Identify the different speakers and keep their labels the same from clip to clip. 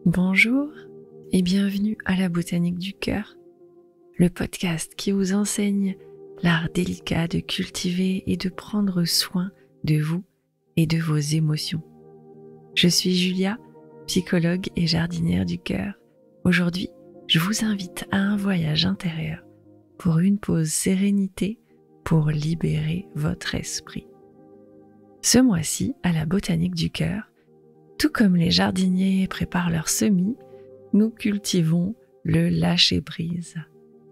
Speaker 1: Bonjour et bienvenue à la Botanique du Cœur, le podcast qui vous enseigne l'art délicat de cultiver et de prendre soin de vous et de vos émotions. Je suis Julia, psychologue et jardinière du cœur. Aujourd'hui, je vous invite à un voyage intérieur pour une pause sérénité pour libérer votre esprit. Ce mois-ci, à la Botanique du Cœur, tout comme les jardiniers préparent leurs semis, nous cultivons le lâcher-prise,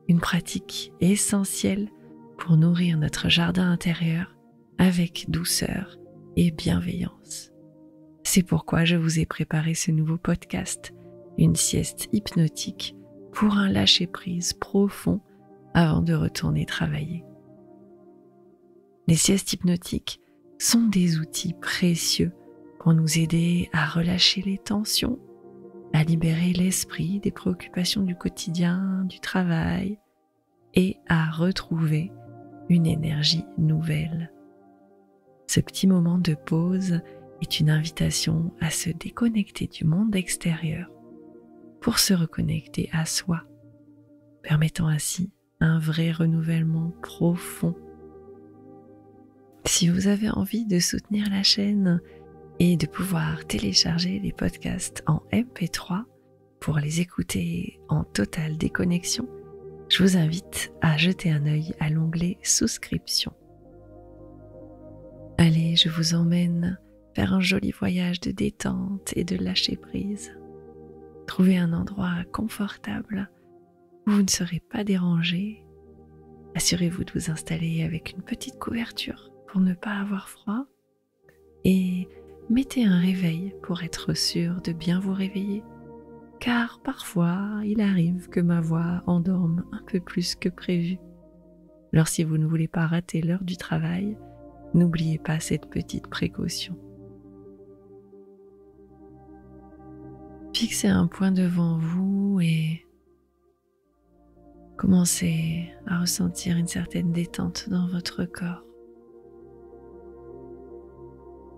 Speaker 1: une pratique essentielle pour nourrir notre jardin intérieur avec douceur et bienveillance. C'est pourquoi je vous ai préparé ce nouveau podcast, une sieste hypnotique pour un lâcher-prise profond avant de retourner travailler. Les siestes hypnotiques sont des outils précieux pour nous aider à relâcher les tensions, à libérer l'esprit des préoccupations du quotidien, du travail et à retrouver une énergie nouvelle. Ce petit moment de pause est une invitation à se déconnecter du monde extérieur pour se reconnecter à soi, permettant ainsi un vrai renouvellement profond. Si vous avez envie de soutenir la chaîne et de pouvoir télécharger les podcasts en MP3 pour les écouter en totale déconnexion, je vous invite à jeter un œil à l'onglet souscription. Allez, je vous emmène faire un joli voyage de détente et de lâcher prise. Trouvez un endroit confortable où vous ne serez pas dérangé. Assurez-vous de vous installer avec une petite couverture pour ne pas avoir froid et mettez un réveil pour être sûr de bien vous réveiller, car parfois il arrive que ma voix endorme un peu plus que prévu. Alors si vous ne voulez pas rater l'heure du travail, n'oubliez pas cette petite précaution. Fixez un point devant vous et commencez à ressentir une certaine détente dans votre corps.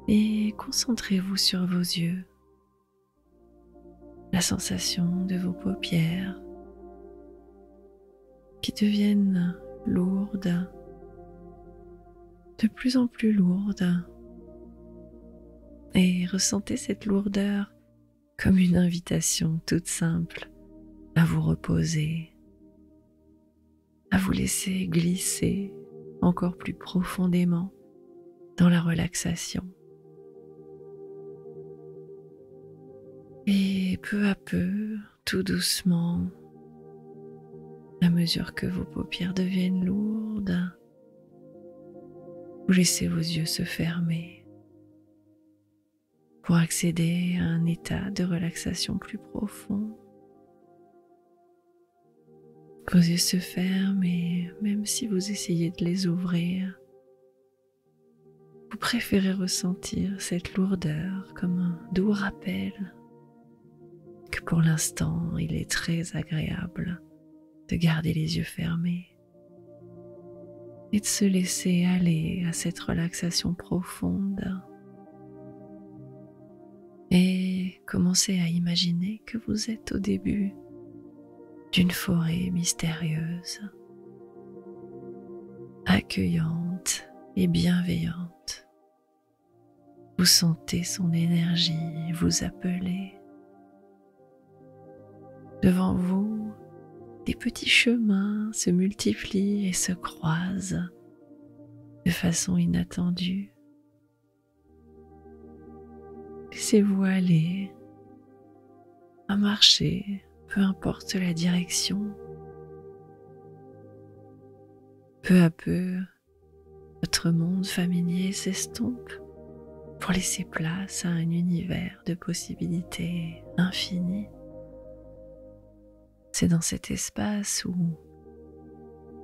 Speaker 1: Et concentrez-vous sur vos yeux, la sensation de vos paupières qui deviennent lourdes, de plus en plus lourdes, et ressentez cette lourdeur comme une invitation toute simple à vous reposer, à vous laisser glisser encore plus profondément dans la relaxation. Et peu à peu, tout doucement, à mesure que vos paupières deviennent lourdes, vous laissez vos yeux se fermer pour accéder à un état de relaxation plus profond. Vos yeux se ferment et même si vous essayez de les ouvrir, vous préférez ressentir cette lourdeur comme un doux rappel que pour l'instant, il est très agréable de garder les yeux fermés et de se laisser aller à cette relaxation profonde. Et commencez à imaginer que vous êtes au début d'une forêt mystérieuse, accueillante et bienveillante. Vous sentez son énergie vous appeler. Devant vous, des petits chemins se multiplient et se croisent de façon inattendue. Laissez-vous aller à marcher, peu importe la direction. Peu à peu, votre monde familier s'estompe pour laisser place à un univers de possibilités infinies. C'est dans cet espace où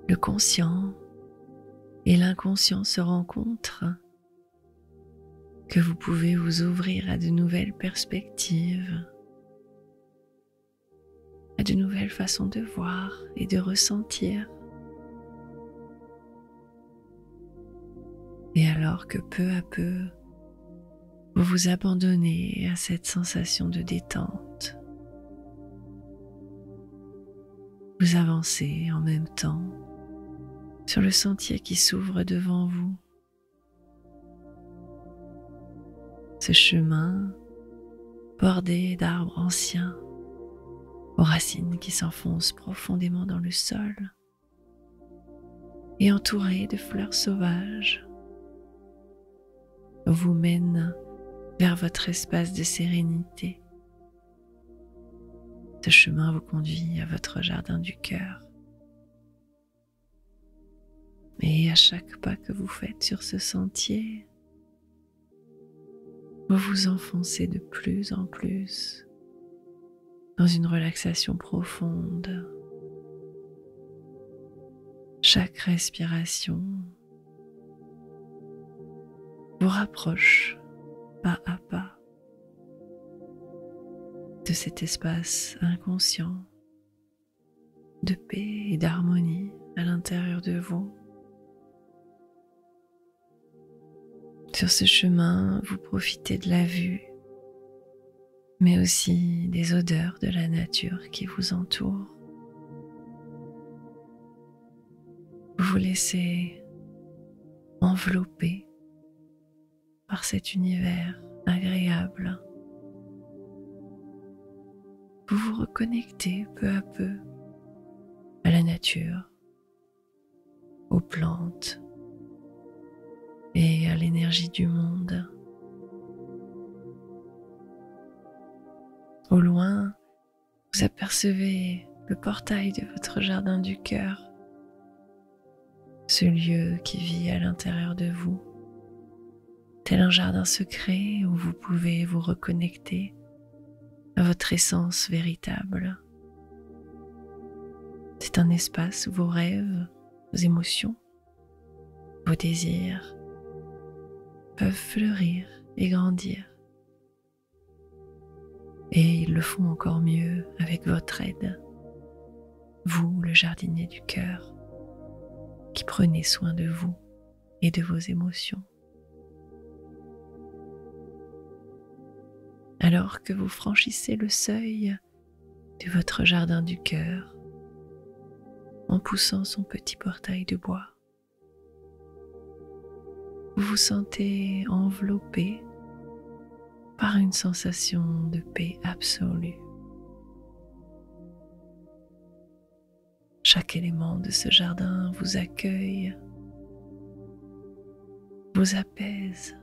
Speaker 1: le conscient et l'inconscient se rencontrent que vous pouvez vous ouvrir à de nouvelles perspectives, à de nouvelles façons de voir et de ressentir. Et alors que peu à peu, vous vous abandonnez à cette sensation de détente, Vous avancez en même temps sur le sentier qui s'ouvre devant vous. Ce chemin bordé d'arbres anciens, aux racines qui s'enfoncent profondément dans le sol et entouré de fleurs sauvages, vous mène vers votre espace de sérénité. Ce chemin vous conduit à votre jardin du cœur. Et à chaque pas que vous faites sur ce sentier, vous vous enfoncez de plus en plus dans une relaxation profonde. Chaque respiration vous rapproche pas à pas de cet espace inconscient de paix et d'harmonie à l'intérieur de vous. Sur ce chemin, vous profitez de la vue, mais aussi des odeurs de la nature qui vous entoure. Vous vous laissez envelopper par cet univers agréable. Vous vous reconnectez peu à peu à la nature, aux plantes et à l'énergie du monde. Au loin, vous apercevez le portail de votre jardin du cœur, ce lieu qui vit à l'intérieur de vous, tel un jardin secret où vous pouvez vous reconnecter à votre essence véritable. C'est un espace où vos rêves, vos émotions, vos désirs peuvent fleurir et grandir. Et ils le font encore mieux avec votre aide, vous, le jardinier du cœur, qui prenez soin de vous et de vos émotions. Alors que vous franchissez le seuil de votre jardin du cœur, en poussant son petit portail de bois, vous vous sentez enveloppé par une sensation de paix absolue. Chaque élément de ce jardin vous accueille, vous apaise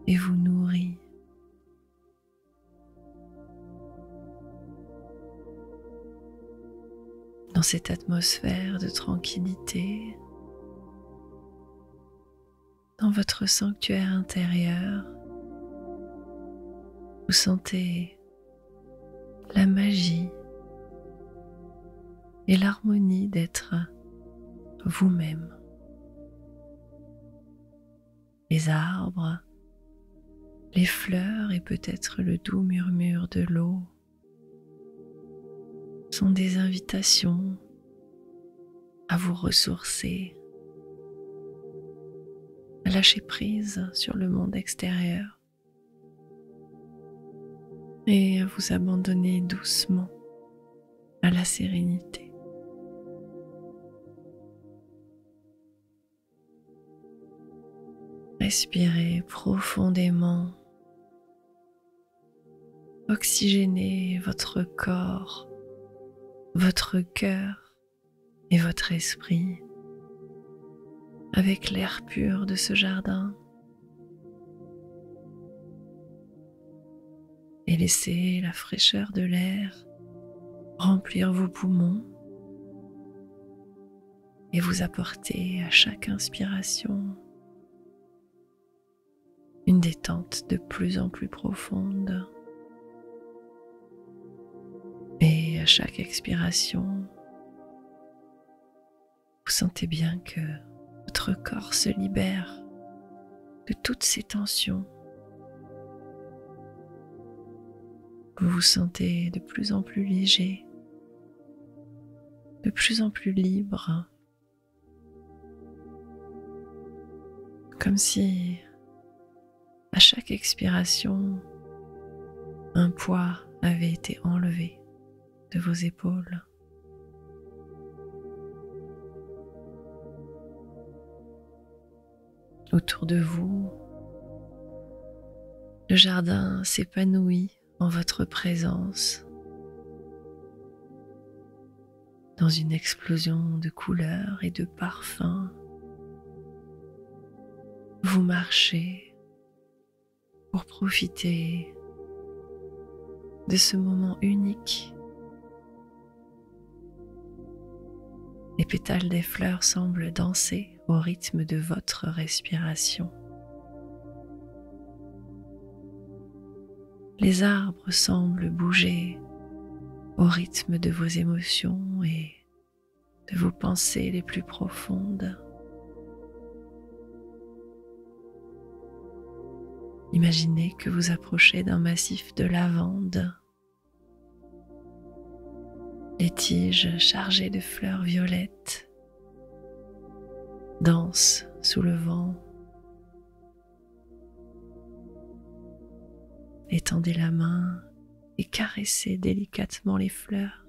Speaker 1: et vous nourrit. Dans cette atmosphère de tranquillité, dans votre sanctuaire intérieur, vous sentez la magie et l'harmonie d'être vous-même. Les arbres, les fleurs et peut-être le doux murmure de l'eau sont des invitations à vous ressourcer, à lâcher prise sur le monde extérieur et à vous abandonner doucement à la sérénité. Respirez profondément, oxygénez votre corps, votre cœur et votre esprit avec l'air pur de ce jardin et laissez la fraîcheur de l'air remplir vos poumons et vous apporter à chaque inspiration une détente de plus en plus profonde. Et à chaque expiration, vous sentez bien que votre corps se libère de toutes ces tensions. Vous vous sentez de plus en plus léger, de plus en plus libre, comme si à chaque expiration, un poids avait été enlevé de vos épaules. Autour de vous, le jardin s'épanouit en votre présence, dans une explosion de couleurs et de parfums. Vous marchez pour profiter de ce moment unique. Les pétales des fleurs semblent danser au rythme de votre respiration. Les arbres semblent bouger au rythme de vos émotions et de vos pensées les plus profondes. Imaginez que vous approchez d'un massif de lavande. Les tiges chargées de fleurs violettes dansent sous le vent. Étendez la main et caressez délicatement les fleurs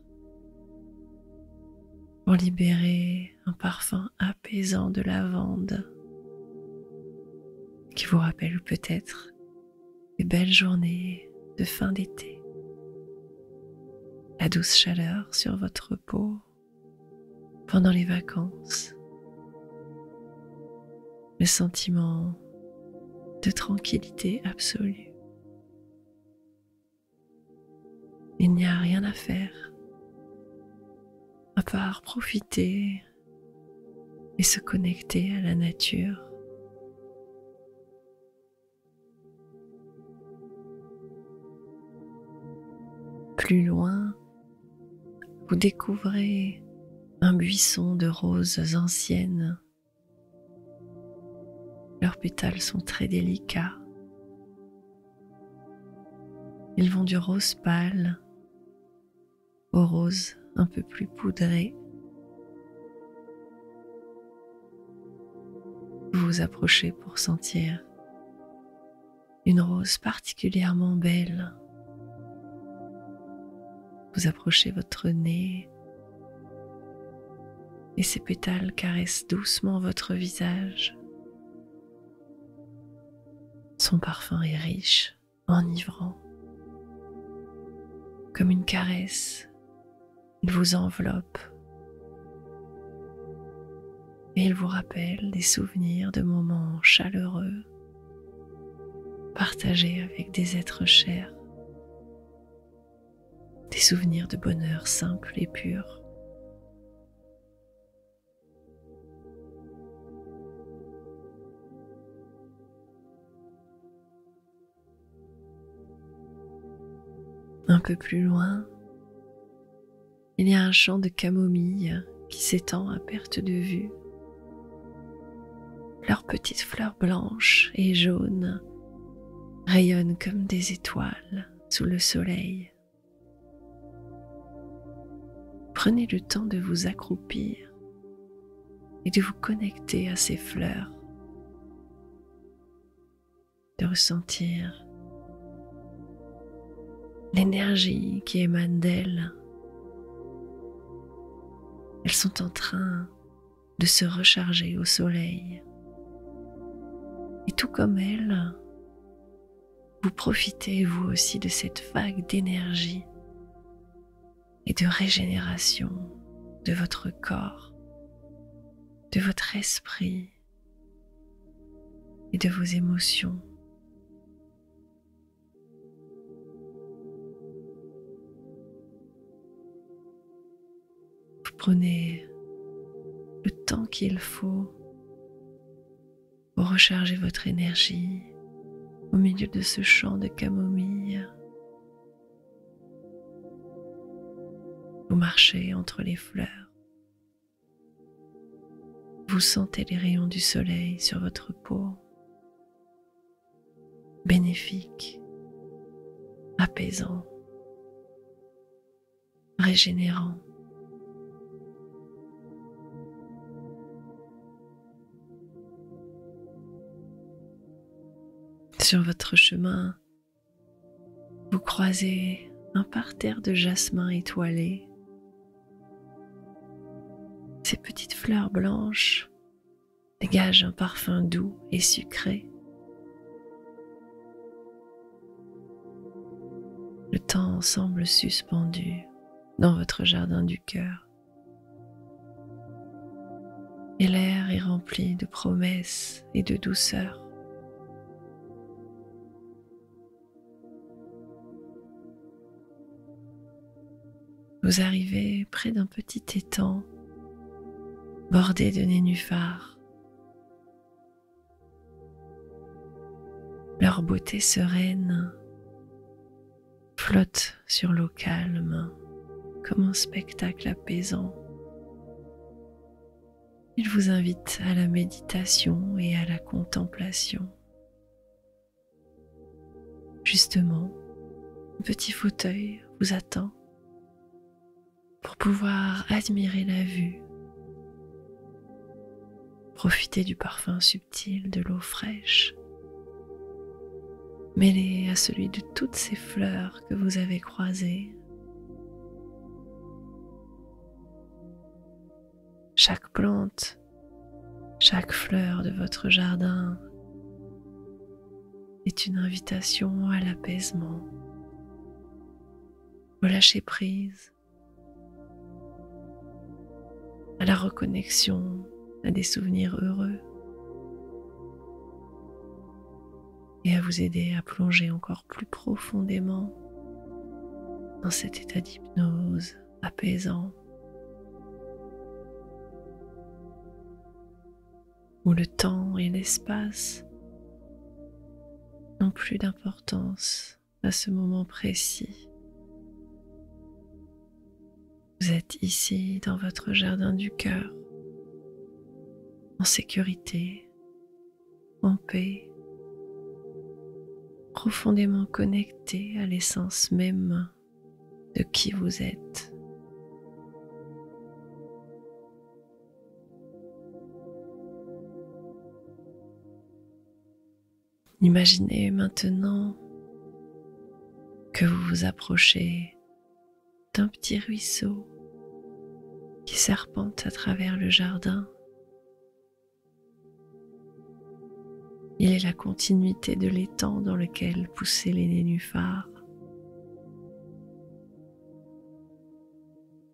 Speaker 1: pour libérer un parfum apaisant de lavande qui vous rappelle peut-être des belles journées de fin d'été, la douce chaleur sur votre peau pendant les vacances, le sentiment de tranquillité absolue. Il n'y a rien à faire à part profiter et se connecter à la nature. Plus loin, vous découvrez un buisson de roses anciennes. Leurs pétales sont très délicats. Ils vont du rose pâle au rose un peu plus poudré. Vous vous approchez pour sentir une rose particulièrement belle. Vous approchez votre nez et ses pétales caressent doucement votre visage. Son parfum est riche, enivrant. Comme une caresse, il vous enveloppe et il vous rappelle des souvenirs de moments chaleureux partagés avec des êtres chers. Des souvenirs de bonheur simple et pur. Un peu plus loin, il y a un champ de camomille qui s'étend à perte de vue. Leurs petites fleurs blanches et jaunes rayonnent comme des étoiles sous le soleil. Prenez le temps de vous accroupir et de vous connecter à ces fleurs, de ressentir l'énergie qui émane d'elles. Elles sont en train de se recharger au soleil. Et tout comme elles, vous profitez vous aussi de cette vague d'énergie et de régénération de votre corps, de votre esprit et de vos émotions. Vous prenez le temps qu'il faut pour recharger votre énergie au milieu de ce champ de camomille. Vous marchez entre les fleurs. Vous sentez les rayons du soleil sur votre peau, bénéfique, apaisant, régénérant. Sur votre chemin, vous croisez un parterre de jasmin étoilé. Ces petites fleurs blanches dégagent un parfum doux et sucré. Le temps semble suspendu dans votre jardin du cœur. Et l'air est rempli de promesses et de douceur. Vous arrivez près d'un petit étang bordé de nénuphars. Leur beauté sereine flotte sur l'eau calme comme un spectacle apaisant. Il vous invite à la méditation et à la contemplation. Justement, un petit fauteuil vous attend pour pouvoir admirer la vue, profiter du parfum subtil de l'eau fraîche, mêlé à celui de toutes ces fleurs que vous avez croisées. Chaque plante, chaque fleur de votre jardin est une invitation à l'apaisement, au lâcher prise, à la reconnexion à des souvenirs heureux et à vous aider à plonger encore plus profondément dans cet état d'hypnose apaisant où le temps et l'espace n'ont plus d'importance à ce moment précis. Vous êtes ici dans votre jardin du cœur, en sécurité, en paix, profondément connecté à l'essence même de qui vous êtes. Imaginez maintenant que vous vous approchez d'un petit ruisseau qui serpente à travers le jardin. Il est la continuité de l'étang dans lequel poussaient les nénuphars.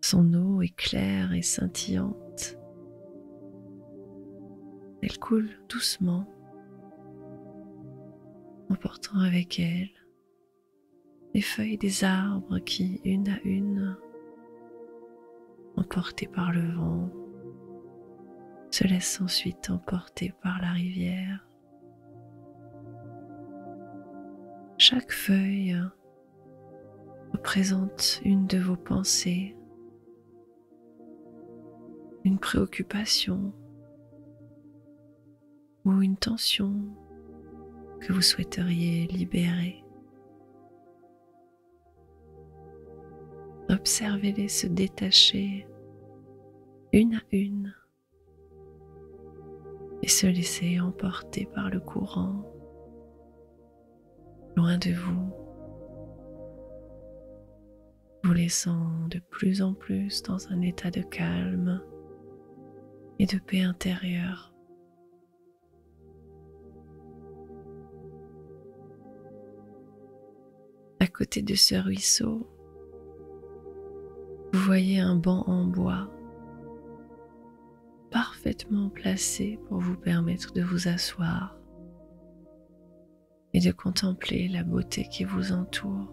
Speaker 1: Son eau est claire et scintillante. Elle coule doucement, emportant avec elle les feuilles des arbres qui, une à une, emportées par le vent, se laissent ensuite emporter par la rivière. Chaque feuille représente une de vos pensées, une préoccupation ou une tension que vous souhaiteriez libérer. Observez-les se détacher une à une et se laisser emporter par le courant, loin de vous, vous laissant de plus en plus dans un état de calme et de paix intérieure. À côté de ce ruisseau, vous voyez un banc en bois parfaitement placé pour vous permettre de vous asseoir et de contempler la beauté qui vous entoure.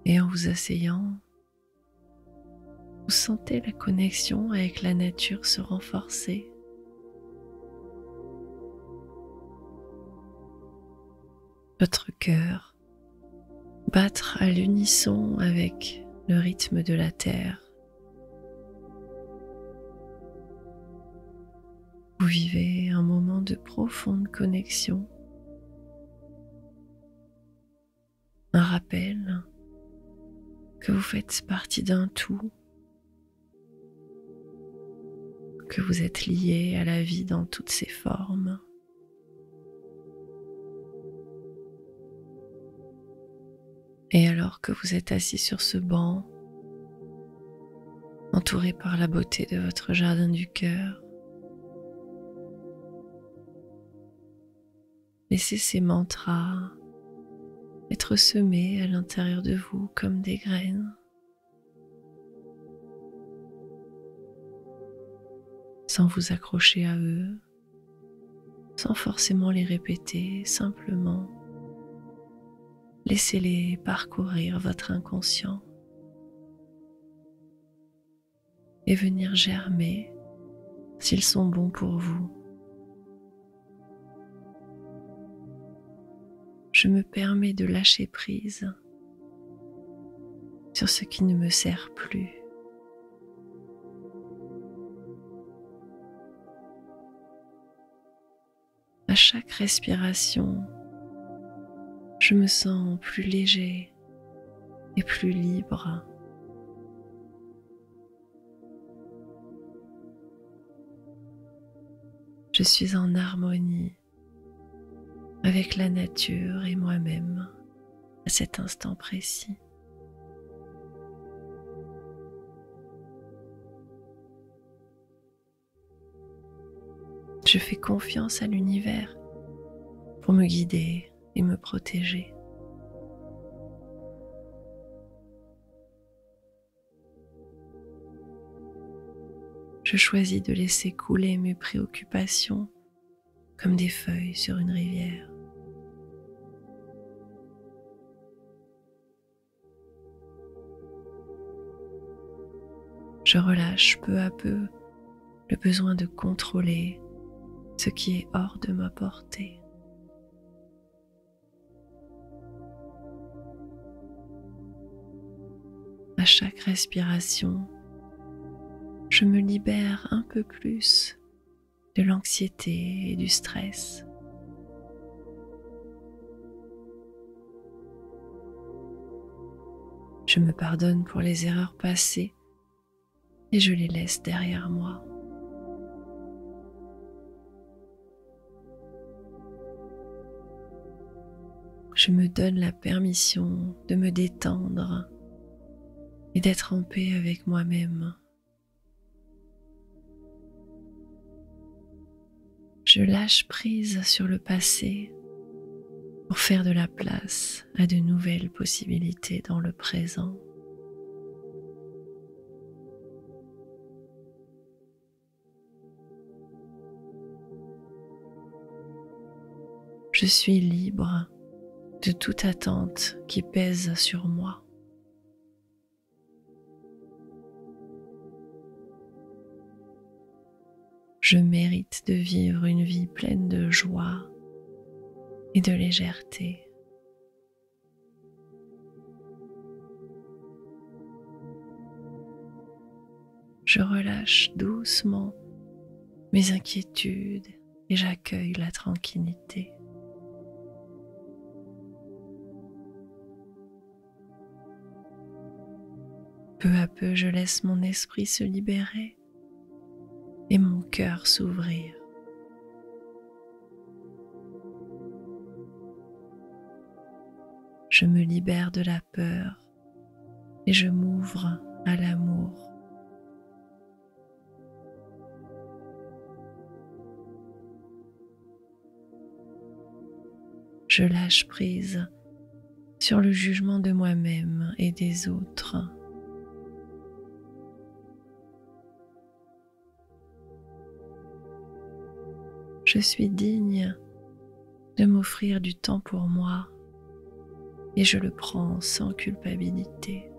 Speaker 1: Et en vous asseyant, vous sentez la connexion avec la nature se renforcer. Votre cœur battre à l'unisson avec le rythme de la terre. Vous vivez un moment de profonde connexion, un rappel que vous faites partie d'un tout, que vous êtes lié à la vie dans toutes ses formes. Et alors que vous êtes assis sur ce banc, entouré par la beauté de votre jardin du cœur, laissez ces mantras être semés à l'intérieur de vous comme des graines, sans vous accrocher à eux, sans forcément les répéter, simplement laissez-les parcourir votre inconscient et venir germer s'ils sont bons pour vous. Je me permets de lâcher prise sur ce qui ne me sert plus. À chaque respiration, je me sens plus léger et plus libre. Je suis en harmonie avec la nature et moi-même à cet instant précis. Je fais confiance à l'univers pour me guider et me protéger. Je choisis de laisser couler mes préoccupations comme des feuilles sur une rivière. Je relâche peu à peu le besoin de contrôler ce qui est hors de ma portée. À chaque respiration, je me libère un peu plus de l'anxiété et du stress. Je me pardonne pour les erreurs passées et je les laisse derrière moi. Je me donne la permission de me détendre et d'être en paix avec moi-même. Je lâche prise sur le passé pour faire de la place à de nouvelles possibilités dans le présent. Je suis libre de toute attente qui pèse sur moi. Je mérite de vivre une vie pleine de joie et de légèreté. Je relâche doucement mes inquiétudes et j'accueille la tranquillité. Peu à peu, je laisse mon esprit se libérer et mon cœur s'ouvrir. Je me libère de la peur et je m'ouvre à l'amour. Je lâche prise sur le jugement de moi-même et des autres. Je suis digne de m'offrir du temps pour moi et je le prends sans culpabilité.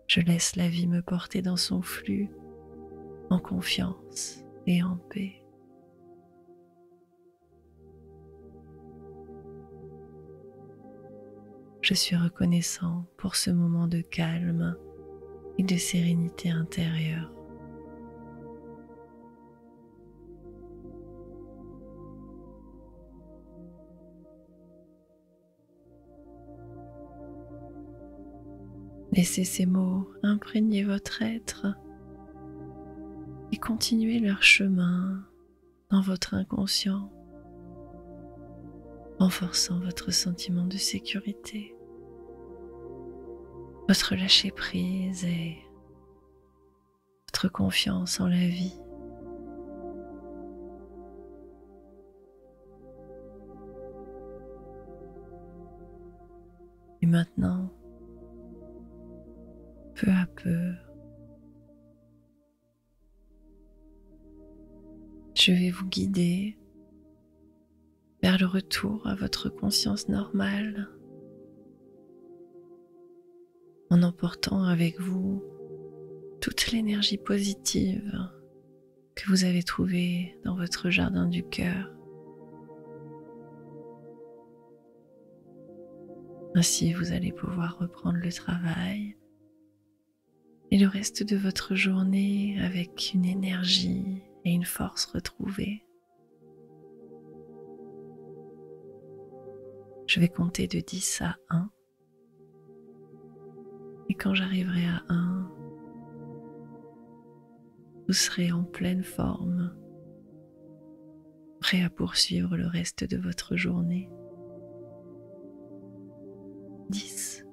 Speaker 1: Je laisse la vie me porter dans son flux en confiance et en paix. Je suis reconnaissant pour ce moment de calme et de sérénité intérieure. Laissez ces mots imprégner votre être et continuez leur chemin dans votre inconscient renforçant votre sentiment de sécurité, votre lâcher-prise et votre confiance en la vie. Et maintenant, peu à peu, je vais vous guider vers le retour à votre conscience normale en emportant avec vous toute l'énergie positive que vous avez trouvée dans votre jardin du cœur. Ainsi, vous allez pouvoir reprendre le travail et le reste de votre journée avec une énergie et une force retrouvées. Je vais compter de 10 à 1. Et quand j'arriverai à 1, vous serez en pleine forme, prêt à poursuivre le reste de votre journée. 10.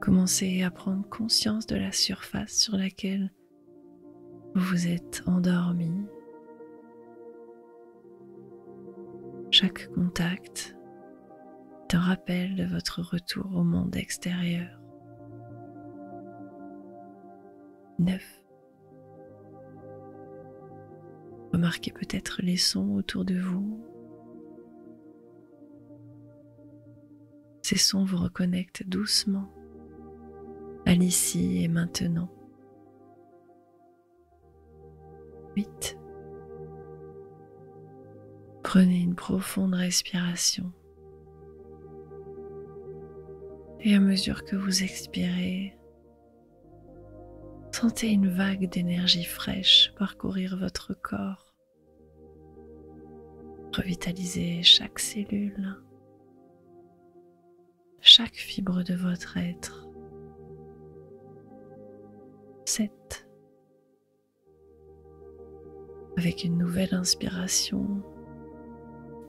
Speaker 1: Commencez à prendre conscience de la surface sur laquelle vous vous êtes endormi. Chaque contact est un rappel de votre retour au monde extérieur. 9. Remarquez peut-être les sons autour de vous. Ces sons vous reconnectent doucement à l'ici et maintenant. 8. Prenez une profonde respiration. Et à mesure que vous expirez, sentez une vague d'énergie fraîche parcourir votre corps. Revitalisez chaque cellule, chaque fibre de votre être. 7. Avec une nouvelle inspiration,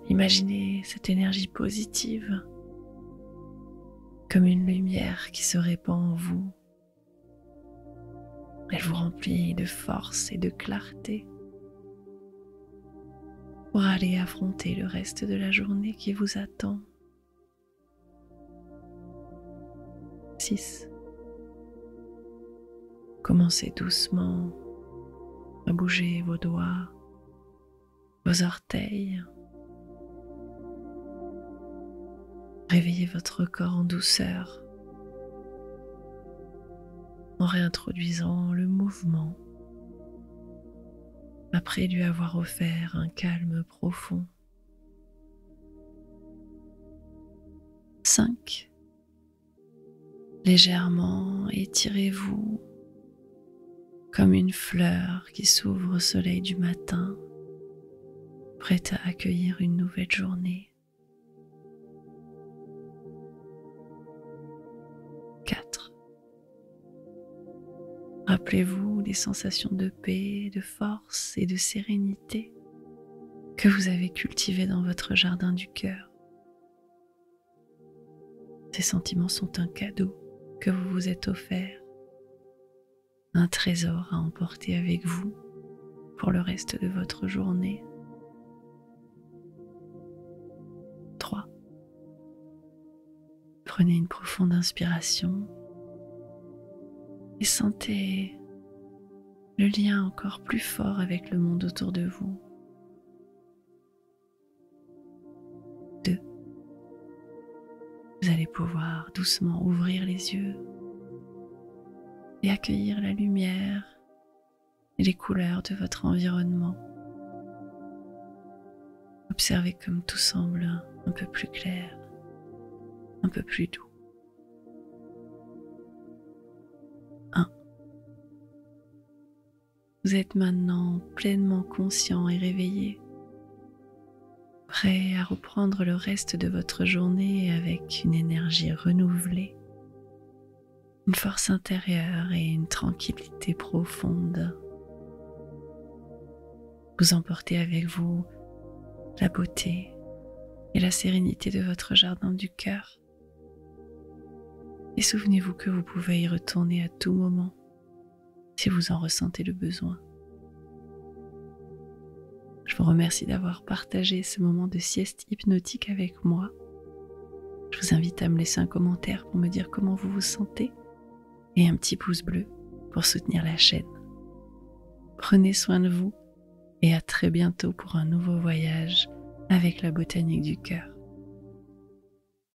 Speaker 1: imaginez cette énergie positive comme une lumière qui se répand en vous. Elle vous remplit de force et de clarté pour aller affronter le reste de la journée qui vous attend. 6. Commencez doucement à bouger vos doigts, vos orteils. Réveillez votre corps en douceur en réintroduisant le mouvement après lui avoir offert un calme profond. 5. Légèrement étirez-vous comme une fleur qui s'ouvre au soleil du matin, prête à accueillir une nouvelle journée. 4. Rappelez-vous des sensations de paix, de force et de sérénité que vous avez cultivées dans votre jardin du cœur. Ces sentiments sont un cadeau que vous vous êtes offert, un trésor à emporter avec vous pour le reste de votre journée. 3. Prenez une profonde inspiration et sentez le lien encore plus fort avec le monde autour de vous. 2. Vous allez pouvoir doucement ouvrir les yeux et accueillir la lumière et les couleurs de votre environnement. Observez comme tout semble un peu plus clair, un peu plus doux. 1. Vous êtes maintenant pleinement conscient et réveillé, prêt à reprendre le reste de votre journée avec une énergie renouvelée, une force intérieure et une tranquillité profonde. Vous emportez avec vous la beauté et la sérénité de votre jardin du cœur. Et souvenez-vous que vous pouvez y retourner à tout moment si vous en ressentez le besoin. Je vous remercie d'avoir partagé ce moment de sieste hypnotique avec moi. Je vous invite à me laisser un commentaire pour me dire comment vous vous sentez et un petit pouce bleu pour soutenir la chaîne. Prenez soin de vous et à très bientôt pour un nouveau voyage avec la botanique du cœur.